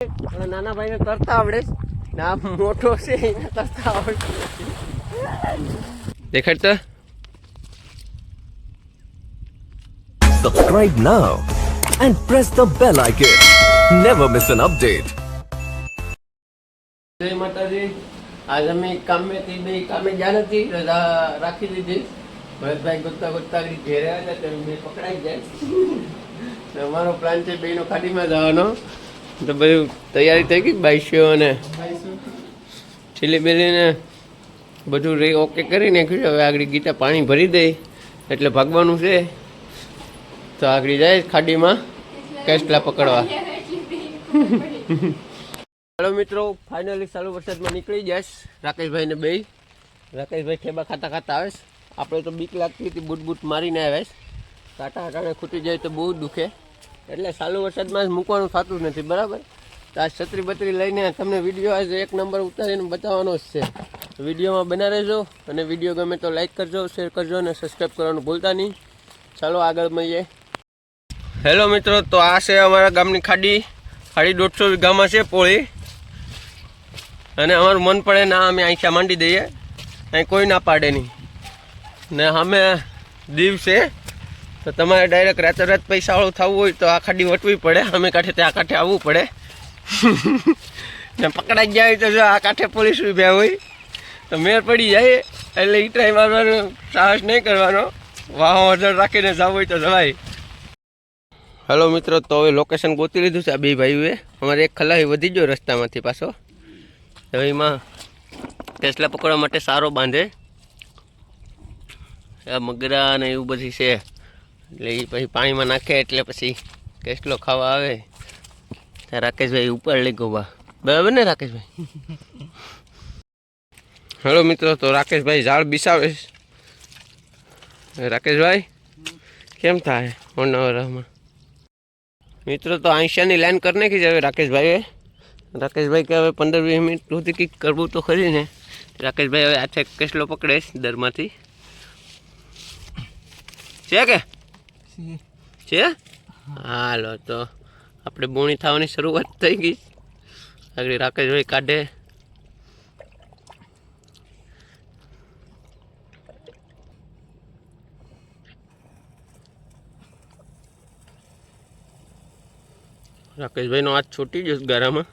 નાના ભાઈને તરતા આવડે ના, મોટો છે એને તરતા આવડે. દેખાડતા. Subscribe now and press the bell icon. Never miss an update. જય માતાજી. આજ અમે કામેથી બે કામે ગયા નથી, રજા રાખી દીધી. ભરતભાઈ ગોતતા ગોતતા ઘેરે આવ્યા તો બે પકડાઈ જાય. અમારો પ્લાન છે બેનો ખાડીમાં જવાનો. તો બધું તૈયારી થઈ ગઈ, બાઈશો અને છીલી બેલીને બધું ઓકે કરી નાખ્યું. હવે આગળ ગીતા પાણી ભરી દઈ એટલે ભાગવાનું છે. તો આગળ જાય ખાડીમાં કેસલા પકડવા. ચાલો મિત્રો, ફાઇનલી ચાલુ વરસાદમાં નીકળી જઈશ. રાકેશભાઈને બે. રાકેશભાઈ ઠેબા ખાતા ખાતા આવે. આપણે તો બીક લાગતી હતી, બૂટ બૂટ મારીને આવ્યા. કાંટા કાંટાને ખૂટી જાય તો બહુ દુખે, એટલે ચાલુ વરસાદમાં જ મૂકવાનું થતું નથી. બરાબર. તો આ છત્રી બત્રી લઈને તમને વિડીયો આજે એક નંબર ઉતારીને બતાવવાનો જ છે. વિડીયોમાં બના રહેજો, અને વિડીયો ગમે તો લાઈક કરજો, શેર કરજો અને સબસ્ક્રાઈબ કરવાનું ભૂલતા નહીં. ચાલો આગળ મળીએ. હેલો મિત્રો, તો આ છે અમારા ગામની ખાડી. ખાડી 150 વીઘામાં છે પોળી. અને અમારું મન પડે ના અમે અહીંથી માંડી દઈએ, અહીં કોઈ ના પાડે નહીં. ને અમે દીવ છે, તો તમારે ડાયરેક્ટ રાતોરાત પૈસાવાળું થવું હોય તો આ ખાડી વટવી પડે. અમે કાંઠે ત્યાં કાંઠે આવવું પડે. ને પકડાઈ ગયા હોય તો જો આ કાંઠે પોલીસ ઉભ્યા હોય તો મેર પડી જાય. એટલે એ ટ્રાય મારવાનો સાહસ નહીં કરવાનો. વાહો અધર રાખીને જવું હોય તો જવાય. હેલો મિત્રો, તો હવે લોકેશન ગોતી લીધું છે આ બે ભાઈઓએ. અમારે એક ખલાઈ વધી ગયો રસ્તામાંથી પાછો. હવે એમાં કેસલા પકડવા માટે સારો બાંધે. આ મગરા ને એવું બધી છે, એટલે એ પછી પાણીમાં નાખે એટલે પછી કેસલો ખાવા આવે. ત્યાં રાકેશભાઈ ઉપર લઈ ગયો. બરાબર ને રાકેશભાઈ? હેલો મિત્રો, તો રાકેશભાઈ ઝાડ બિસાવે. રાકેશભાઈ કેમ થાય હોનાવરામાં? મિત્રો તો આંશાની લાઈન કરી નાખી છે હવે રાકેશભાઈએ. રાકેશભાઈ કે હવે 15-20 મિનિટ સુધી કંઈક કરવું તો ખરી ને. રાકેશભાઈ હવે હાથે કેસલો પકડે દરમાંથી. છે કે છે? હાલો, તો આપણે બોણી થવાની શરૂઆત થઈ ગઈ. આગળ રાકેશભાઈ કાઢે. રાકેશભાઈનો હાથ છૂટી ગયો ગારામાં.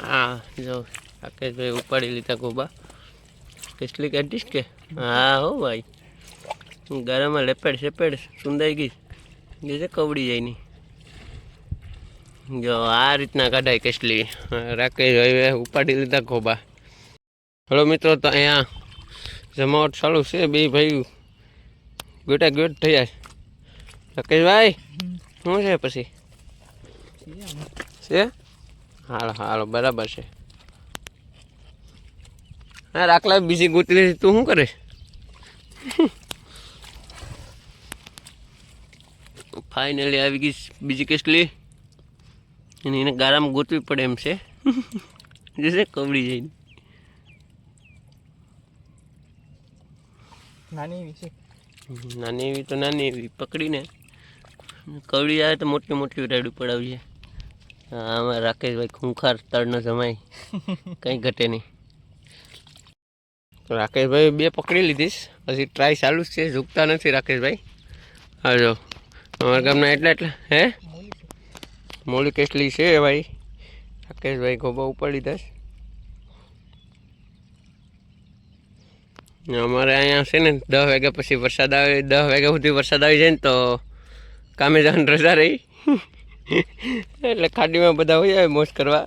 હા જો રાકેશભાઈ ઉપાડી લીધા ગોબા. કેટલી કાઢીશ કે? હા હો ભાઈ, ગારામાં લેપેડ સેપેડ સુંદાઈ ગઈ જે કવડી જાય નહીં. જો આ રીતના કાઢાય કેસલી. રાકેશભાઈ ઉપાડી લીધા ગોબા. હલો મિત્રો, તો અહીંયા જમાવટ ચાલુ છે. બે ભાઈ ગોટા ગોટ થયા. રાકેશભાઈ શું છે પછી છે? હાલો હાલો, બરાબર છે. હા રાખલા બીજી ગોતી લીધી. તું શું કરે? ફાઇનલી આવી ગઈ બીજી કેસલી. અને એને ગારામાં ગોતવી પડે એમ છે. જશે કવડી જાય. નાની એવી તો નાની એવી પકડીને કવડી આવે તો મોટી મોટી રેડું પડાવીએ. હા આમાં રાકેશભાઈ ખૂંખાર તળનો જમાય, કંઈ ઘટે નહીં. તો રાકેશભાઈ બે પકડી લીધીશ. પછી ટ્રાય ચાલુ જ છે, ઝૂકતા નથી રાકેશભાઈ. હા જો અમારા ગામના એટલે હે મોલી કેસલી છે ભાઈ. રાકેશભાઈ ગોબા ઉપાડી દઈશ. અમારે અહીંયા છે ને 10 વાગ્યા પછી વરસાદ આવે. 10 વાગ્યા સુધી વરસાદ આવી જાય ને તો કામે જવાની રજા રહી. એટલે ખાડીમાં બધા હોય આવે મોજ કરવા.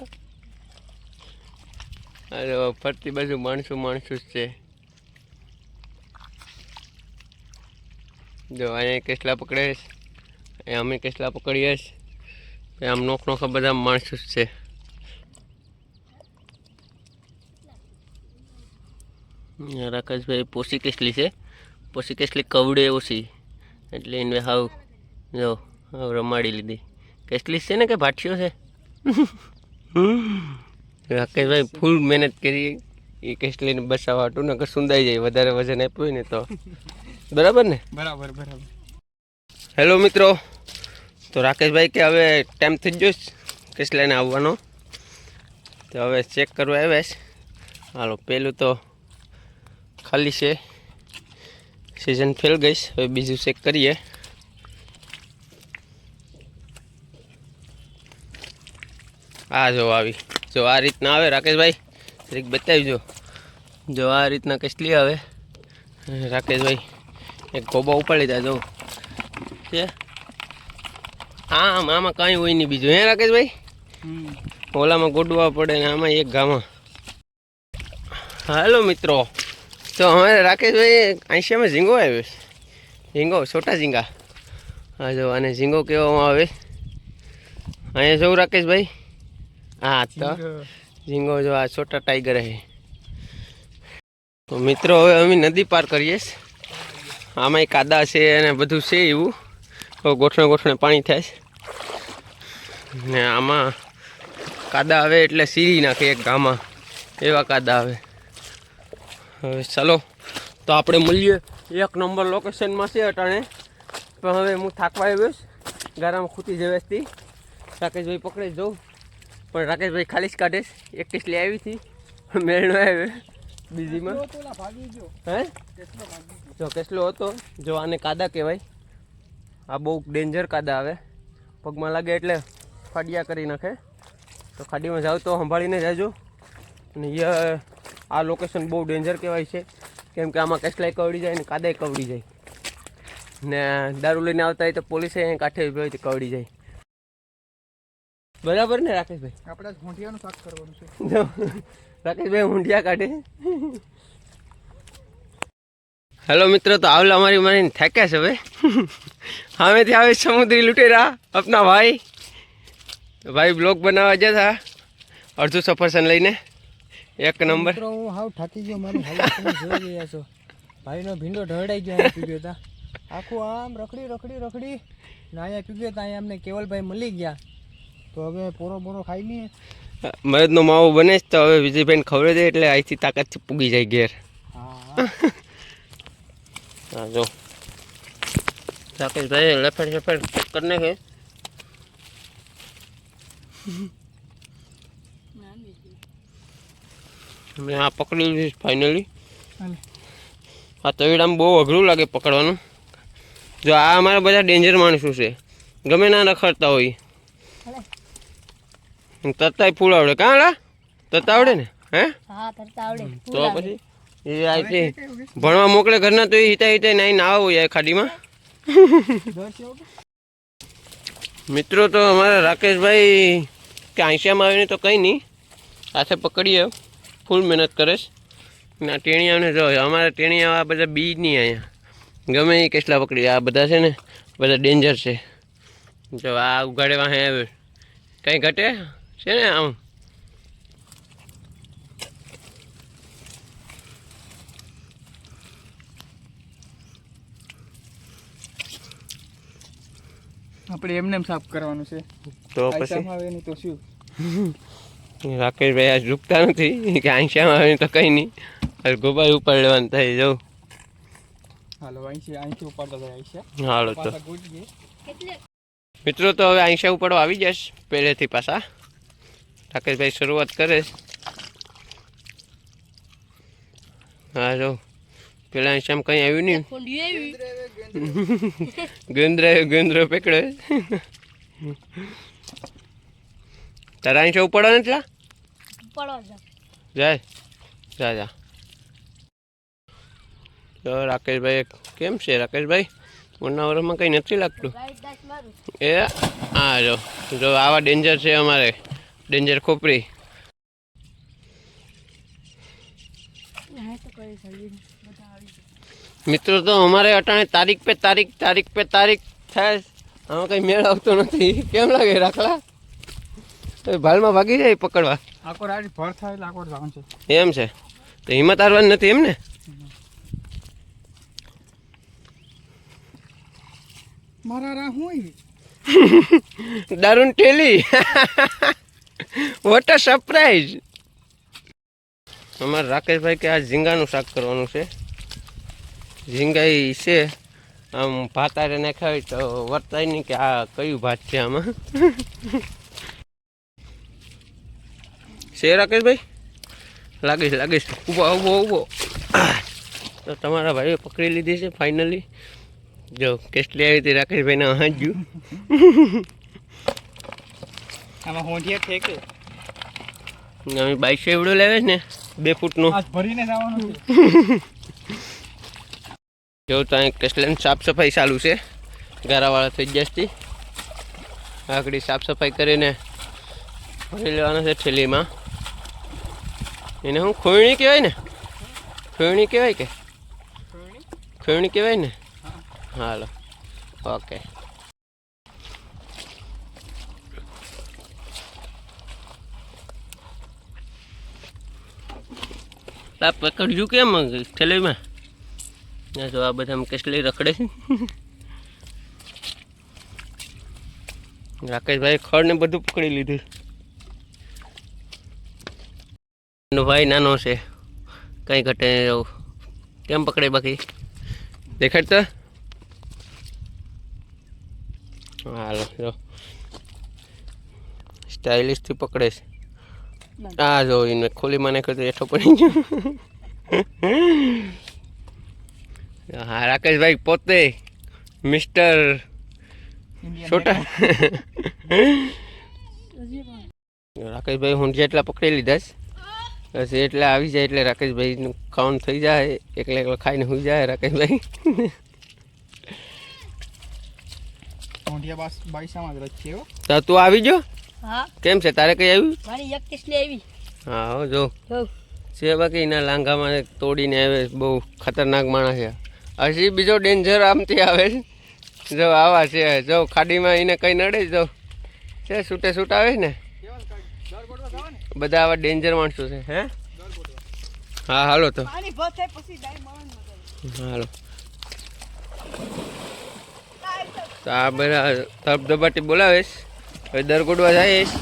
અરે ફરતી બાજુ માણસું જ છે. જો અહીંયા કેસલા પકડે, અમે કેસલા પકડીએ. આમ નોખા બધા માણસો જ છે. રાકેશભાઈ પોસી કેસલી છે. પોસી કેસલી કવડે ઓછી, એટલે એને હાવ જો હાવ રમાડી લીધી. કેસલી છે ને કે ભાટીઓ છે? રાકેશભાઈ ફૂલ મહેનત કરી એ કેસલીને બસાવવા હતું ને સુંદાઈ જાય. વધારે વજન આપ્યું હોય ને તો. બરાબર ને? બરાબર. હેલો મિત્રો, તો રાકેશભાઈ કે હવે ટાઈમ થઈ ગયો કેસ લઈને આવવાનો. તો હવે ચેક કરવા આવ્યા છે. હાલો, પહેલું તો ખાલી છે, સિઝન ફેલ ગઈ. હવે બીજું ચેક કરીએ. આ જો આવી, જો આ રીતના આવે રાકેશભાઈ, રીક બતાવીજો. જો આ રીતના કેસલી આવે રાકેશભાઈ, એક ગોબા ઉપાડી દે. જો છે આમાં કાંઈ હોય નહીં બીજું, હે રાકેશભાઈ? ઓલામાં ગોડવા પડે ને આમાં એક ગામાં. હાલો મિત્રો, તો અમારે રાકેશભાઈ આંશિયામાં ઝીંગો આવ્યો છે. ઝીંગો, છોટા ઝીંગા. હા જો, આને ઝીંગો કહેવામાં આવે. અહીંયા જવું રાકેશભાઈ? હા, તો ઝીંગો જો આ છોટા ટાઈગર છે. તો મિત્રો હવે અમે નદી પાર કરીએ. આમાં કાદા છે અને બધું છે એવું. ગોઠણે ગોઠણે પાણી થાય છે ને આમાં કાદા આવે એટલે સીરી નાખે એક ગામાં, એવા કાદા આવે. હવે ચાલો, તો આપણે મળીએ એક નંબર લોકેશનમાં છે અટાણે. પણ હવે હું થાકવા આવ્યો છું, ગારામાં ખૂટી જવેશથી. રાકેશભાઈ પકડી જવું, પણ રાકેશભાઈ ખાલી જ કાઢે. એક કેસલી આવી હતી, મેળ ન આવ્યો બીજીમાં. હે જો કેસલો હતો. જો આને કાદા કહેવાય. આ બહુ ડેન્જર કાદા આવે, પગમાં લાગે એટલે ફાડિયા કરી નાખે. તો ખાડીમાં જાઓ તો સંભાળીને જાજો. અને આ લોકેશન બહુ ડેન્જર કહેવાય છે, કેમ કે આમાં કેસલાય કવડી જાય ને કાદાય કવડી જાય. ને દારૂ લઈને આવતા હોય તો પોલીસે અહીં કાંઠે ઉભી હોય તો કવડી જાય. બરાબર ને રાકેશભાઈ? આપણે ઊંધિયાનું શાક કરવાનું છે. રાકેશભાઈ ઊંધિયા કાઢે. હેલો મિત્રો, તો આવલા મારીને થાક્યા છે હવે. હમેથી આવે સમુદ્રી લૂટેરા આપના ભાઈ બ્લોગ બનાવવા જતા અડધું સફરસન લઈને. એક નંબર. હું હાવ થાકી ગયો, મારી હાલત તમે જોઈ રહ્યા છો. ભાઈનો ભીંડો ઢળાઈ ગયો, પીગ્યો હતા આખું આમ રખડી ને અહીંયા પીગ્યો હતા. અહીંયા અમને કેવલભાઈ મળી ગયા, તો હવે પોરો ખાઈ લઈએ. મરદનો માવો બને જ, તો હવે વિજયભાઈને ખબર દે એટલે અહીંથી તાકાતથી પૂગી જાય ઘેર. હા જો રાકેશભાઈ લફેટ કરીને છે. મેં આ પકડી લીધી ફાઇનલી. આ તવીડામાં બહુ અઘરું લાગે પકડવાનું. જો આ અમારા બધા ડેન્જર માણસો છે, ગમે ના રખડતા હોય. તરતાય ફૂલ આવડે. કાં લા તરતા આવડે ને? હે તો પછી એ અહીંથી ભણવા મોકલે ઘરના, તો એ હિતા નાઈને આવો યાર ખાડીમાં. મિત્રો, તો અમારા રાકેશભાઈ કે આંશિયામાં આવીને તો કંઈ નહીં, હાથે પકડીએ. ફૂલ મહેનત કરે છે. ના ટેણિયાને જો, અમારા ટેણિયા આ બધા બી નહીં અહીંયા, ગમે એ કેટલા પકડી. આ બધા છે ને બધા ડેન્જર છે. જો આ ઉગાડે વાહે આવે, કંઈ ઘટે છે ને આમ. આપણે એમને સાફ કરવાનું છે. તો પછી તો શું રાકેશભાઈ આજ રૂકતા નથી કે આંશિયામાં આવે તો કંઈ નહીં, ગોબાઈ ઉપર લેવાનું થઈ જવું. હાલો અહીંથી ઉપાડતા જાય છે. હાલો તો મિત્રો, તો હવે આંશિયા ઉપાડવા આવી જશ પહેલેથી પાછા. રાકેશભાઈ શરૂઆત કરે. હા જો પેલા આંશિયામાં કંઈ આવ્યું નહીં. ગેંદ્રો પકડે. તારા આંશિયા ઉપાડવા નથી? જા. તો રાકેશભાઈ કેમ છે? રાકેશભાઈ ઉનાવરમાં કંઈ નથી લાગતું. એ હા જો આવા ડેન્જર છે અમારે, ડેન્જર ખોપરી. મિત્રો, તો અમારે અટાણે તારીખ પે તારીખ થાય. આમાં કંઈ મેળ આવતો નથી. કેમ લાગે રાખલા? ભાલમાં ભાગી જાય પકડવા. આખો રાત ભર થાય એટલે આખો જવાનું છે. એમ છે? તો હિંમત હારવાની નથી એમ ને? મારા રા હોય દારૂન ટેલી. What a surprise. અમારે રાકેશભાઈ કે આ ઝીંગાનું શાક કરવાનું છે. ઝીંગા છે આમ ભાતારે નાખ્યા હોય તો વર્તાય નહીં કે આ કયું ભાત છે આમાં. છે રાકેશભાઈ? લાગીશ ઊભો. તો તમારા ભાઈએ પકડી લીધી છે ફાઇનલી. જો કેટલી આવી હતી રાકેશભાઈને હાંજ્યું. આમાં હોંઠિયા છે કે અમે 2200 એવડો લેવે ને 2 ફૂટનો. આજ ભરીને જવાનું છે. જો ત્યાં કેસલેન સાફ સફાઈ ચાલુ છે. ગારાવાળા થઈ જશે. આગળ સાફ સફાઈ કરીને ભરી લેવાના છે થેલીમાં. એને હું ખોયણી કહેવાય ને? ખોયણી કહેવાય કે? ખોયણી કહેવાય ને? Hello okay. આ પકડજો કેમ થેલીમાં? જો આ બધા કેસલી રખડે છે. રાકેશભાઈ ખડ ને બધું પકડી લીધું. એનો ભાઈ નાનો છે, કઈ ઘટે જવું. કેમ પકડે બાકી દેખાડતા? હાલો જો સ્ટાઇલિશથી પકડે છે. આ જો એને ખોલી મને કહ્યું એઠો પડી ગયો. હા રાકેશભાઈ પોતે મિસ્ટર છોટા. રાકેશભાઈ હું જેટલા પકડી લીધા છે બસ એટલા આવી જાય એટલે રાકેશભાઈનું ખાવાનું થઈ જાય. એકલા ખાઈને હોઈ જાય રાકેશભાઈ. તો તું આવી જો. હા કેમ છે તારે કઈ આવ્યું? મારી એક કિસલી આવી. હા હો જો હો છે બાકી એના લાંઘામાં તોડીને આવે. બહુ ખતરનાક માણસ છે. હજી બીજો ડેન્જર આમથી આવે છે. જો આવા છે. જો ખાડીમાં એને કંઈ નડે જો છે છૂટ આવે ને બધા આવા ડેન્જર માણસો છે. હે હા હાલો તો પાણી ભર થાય પછી ડાઈ મારવાનું મજા હાલો. તો આ બધા ધબધબાટી બોલાવેશ. હવે દર ગોડવા જઈશ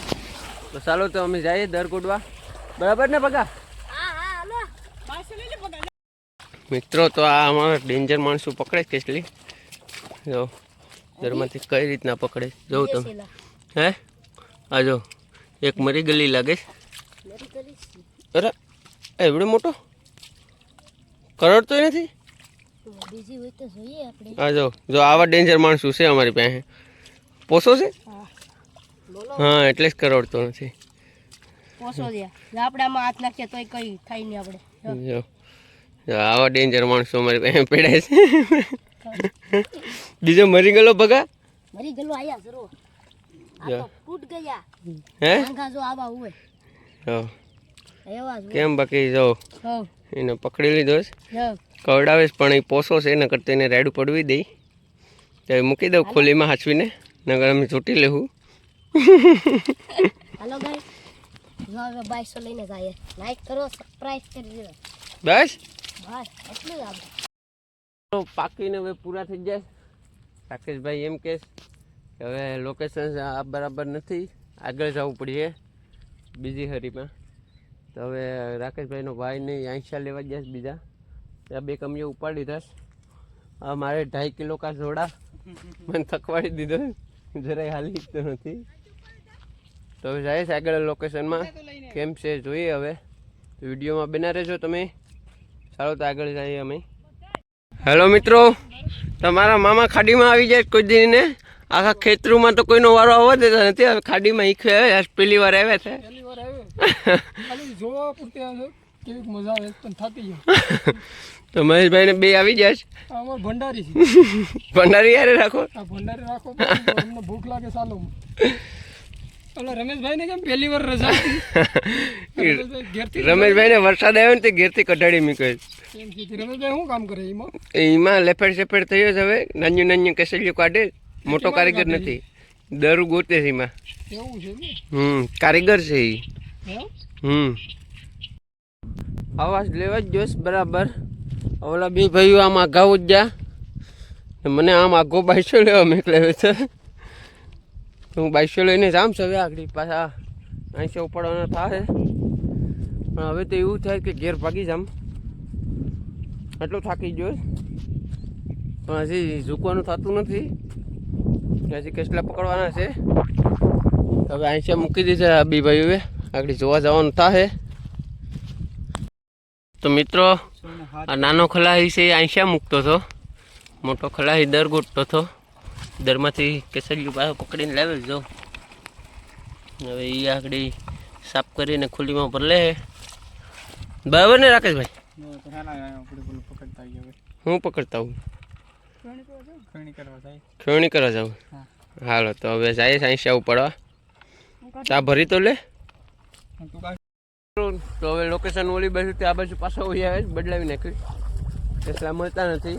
તો ચાલો તો અમે જઈએ દર ગોડવા. બરાબર ને પગા? હા હા હાલો પાછો લઈ લે પગા. મિત્રો તો આ અમારા ડેન્જર માણસો પકડે કેસલી. જો દરમાંથી કઈ રીતના પકડે જોઉં તમે. હે આ જો એક મરી ગલી લાગે. અરે એવડો મોટો કરડતો નથી. બીજી હોય તો જોઈએ આપણે. હા જો આવા ડેન્જર માણસો છે અમારી પાસે. પોસો છે? હા એટલે જ કરડતો નથી. પોસો દે આપણે આમાં હાથ નાખીએ તોય કઈ થાય નહીં આપણે. જો આવા ડેન્જર માણસો અમારી પાસે પડ્યા છે. બીજો મરી ગયેલો ભગા? મરી ગયેલો આયા જરો આ તો ફૂટ ગયા. હે આંગા જો આવા હોય જો એવા જ કેમ બાકી જો હો એને પકડી લીધો છે. હો કવડાવે પણ એ પોસો છે એના કરતાં એને રેડું પડવી દઈ તો મૂકી દઉં ખોલીમાં હાચવીને. નગર અમે ચૂંટી લેવું. હાલો ગાઈસ જો હવે 2200 લઈને જાય. લાઈક કરો સબસ્ક્રાઇબ કરી દો. બસ બસ એટલું જ આપણે. તો પાકીને હવે પૂરા થઈ જાય. રાકેશભાઈ એમ કહે કે હવે લોકેશન આ બરાબર નથી, આગળ જવું પડશે બીજી હરીમાં. તો હવે રાકેશભાઈનો ભાઈ નહીં 80 લેવા ગયા બીજા. ત્યાં 2 કમીઓ ઉપાડી દીધા. આ મારે 2.5 કિલો કા જોડા મને થકવાડી દીધો. જરાય હાલી તો નથી. તો હવે જાય છે આગળ લોકેશનમાં. કેમ છે જોઈએ હવે. વિડીયોમાં બના રહેજો તમે. ચાલો તો આગળ જઈએ અમે. હેલો મિત્રો, તમારા મામા ખાડીમાં આવી જાય કોઈ દિન ને. આખા ખેતરૂમાં તો કોઈનો વારો આવવા દેતા નથી. હવે ખાડીમાં ઈખવે આવે. પહેલી વાર આવ્યા છે. તો મહેશભાઈ ને 2 આવી જાય છે. ભંડારી યારે રાખો. ભૂખ લાગે ચાલો. રમેશભાઈ ને કેમ પહેલી વાર રજા? રમેશભાઈ ને વરસાદ આવ્યો ને તે ઘેરથી કઢાડી મૂકે. રમેશભાઈ શું કામ કરે એમાં? એમાં લેફેડ સેફેડ થયો છે. હવે નાનું કેસલિયું કાઢે. મોટો કારીગર નથી. દરું ગોતે છે એમાં. એવું છે ને? કારીગર છે એ. એમ? અવાજ લેવા જ જોઈશ બરાબર. ઓલા 2 ભાઈઓ આમ આઘા જ જા. મને આમ આઘો 2200 લેવા મેકલે છે. હું 2200 લઈને જામ છે. હવે આગળ પાછા 80 ઉપાડવાના થાય. પણ હવે તો એવું થાય કે ઘેર ભાગી જામ. એટલું થાકી ગયો પણ હજી ઝૂકવાનું થતું નથી. હજી કેટલા પકડવાના છે. હવે 80 મૂકી દીધા આ 2 ભાઈઓએ. આગળ જોવા જવાનું થાય. તો મિત્રો આ નાનો ખલાહી છે એ આંશા મૂકતો હતો, મોટો ખલાહી દર ગોટતો હતો. દરમાંથી કેસરિયું પાછો પકડીને લાવે જો. હવે એ આગળ સાફ કરીને ખુલ્લીમાં ભરલે. બરાબર ને રાકેશભાઈ? હું પકડતા હું ખેવણી કરવા જાઉં. હાલો તો હવે જાય આંશા ઉપાડવા. ચા ભરી તો લે. તો હવે લોકેશન ઓલી બાજુ આ બાજુ પાછા ઓળી આવે બદલાવી નાખ્યું. ટેસલા મળતા નથી,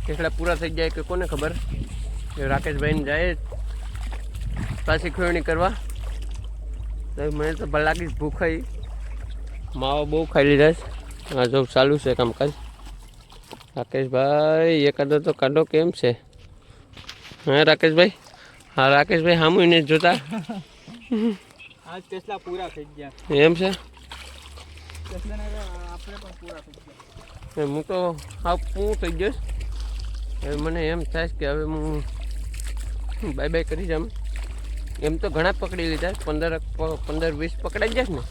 ટેસલા પૂરા થઈ જાય કે કોને ખબર. રાકેશભાઈને જાય પાછી ખેવણી કરવા. તો મને તો ભલે લાગી ભૂખાઈ માવા બહુ ખાઈ લીધા છે. આ જો ચાલુ છે કામકાજ. રાકેશભાઈ એકાદો તો કાઢો કેમ છે? હા રાકેશભાઈ? હા રાકેશભાઈ સામું ને જોતા આજ ટેસ્લા પૂરા થઈ ગયા. એમ છે? આપણે પણ પૂરા થઈ ગયા. હું તો હા પૂરું થઈ ગયો. હવે મને એમ થાય કે હવે હું બાય બાય કરી જામ. એમ તો ઘણા પકડી લીધા, 15-20 પકડાઈ જાય ને,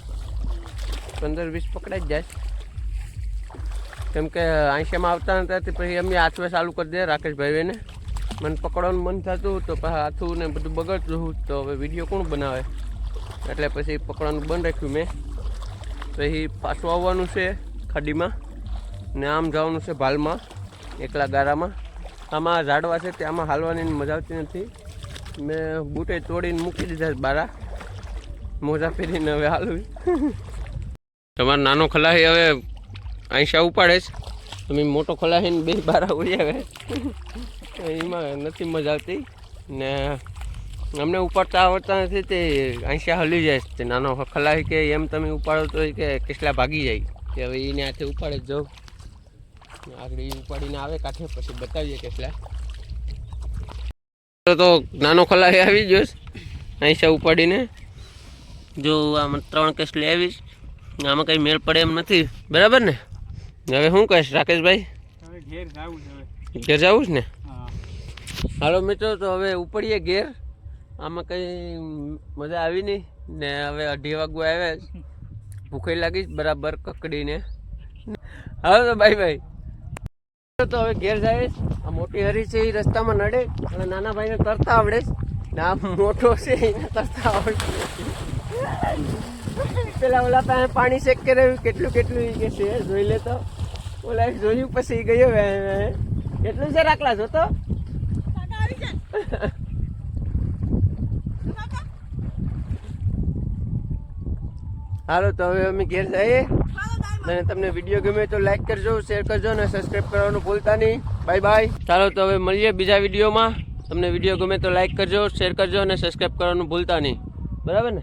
15-20 પકડાઈ જાય. કેમ કે આંશામાં આવતા નતા પછી એમની હાથવે ચાલુ કરી દે રાકેશભાઈને. મને પકડવાનું મન થતું તો પછી હાથું ને બધું બગડતું, તો હવે વિડીયો કોણ બનાવે એટલે પછી પકડવાનું બંધ રાખ્યું મેં. પછી પાછું આવવાનું છે ખાડીમાં ને આમ જવાનું છે ભાલમાં એકલા ગારામાં. આમાં ઝાડવા છે તે આમાં હાલવાની મજા આવતી નથી. મેં બૂટે તોડીને મૂકી દીધા બારા, મોજા પહેરીને હવે હાલવી. તમારો નાનો ખલાહી હવે આંશા ઉપાડે છે, તમે મોટો ખલાહીને બે બારા ઉડી આવે એમાં નથી મજા આવતી. ને અમને ઉપાડતા આવડતા નથી તે આંશા હલી જાય છે. નાનો ખલાહી કે એમ તમે ઉપાડો તો કે કેટલા ભાગી જાય કે હવે એને હાથે ઉપાડે જ જાઉં. આગળ એ ઉપાડીને આવે કાંઠે પછી બતાવીએ કેટલા. તો નાનો ખલાહી આવી ગયો આંશા ઉપાડીને. જો આમાં 3 કેસલી આવીશ, આમાં કંઈ મેળ પડે એમ નથી. બરાબર ને? હવે શું કહીશ રાકેશભાઈ? ઘેર જવું છે. ઘેર જવું છે ને? હા. હાલો મિત્રો તો હવે ઉપડીએ ઘેર. આમાં કંઈ મજા આવી નહીં ને હવે 2:30 વાગવા આવ્યા. ભૂખે લાગી બરાબર કકડીને. હાલો તો બાય બાય. તો હવે ઘેર જાય. આ મોટી હરી છે એ રસ્તામાં નડે અને નાના ભાઈને તરતા આવડે ને આ મોટો છે એને તરતા આવડે. પેલા ઓલા પાસે પાણી ચેક કરાવ્યું કેટલું કેટલું કે છે જોઈ લે. તો ઓલા જોયું પછી ગયો કેટલું છે રાખલા જો તો. હાલો તો હવે અમે ઘેર જઈએ. અને તમને વિડીયો ગમે તો લાઈક કરજો, શેર કરજો અને સબસ્ક્રાઈબ કરવાનું ભૂલતા નહીં. Bye bye. ચાલો તો હવે મળીએ બીજા વિડીયોમાં. તમને વિડીયો ગમે તો લાઈક કરજો, શેર કરજો અને સબસ્ક્રાઈબ કરવાનું ભૂલતા નહીં. બરાબર ને?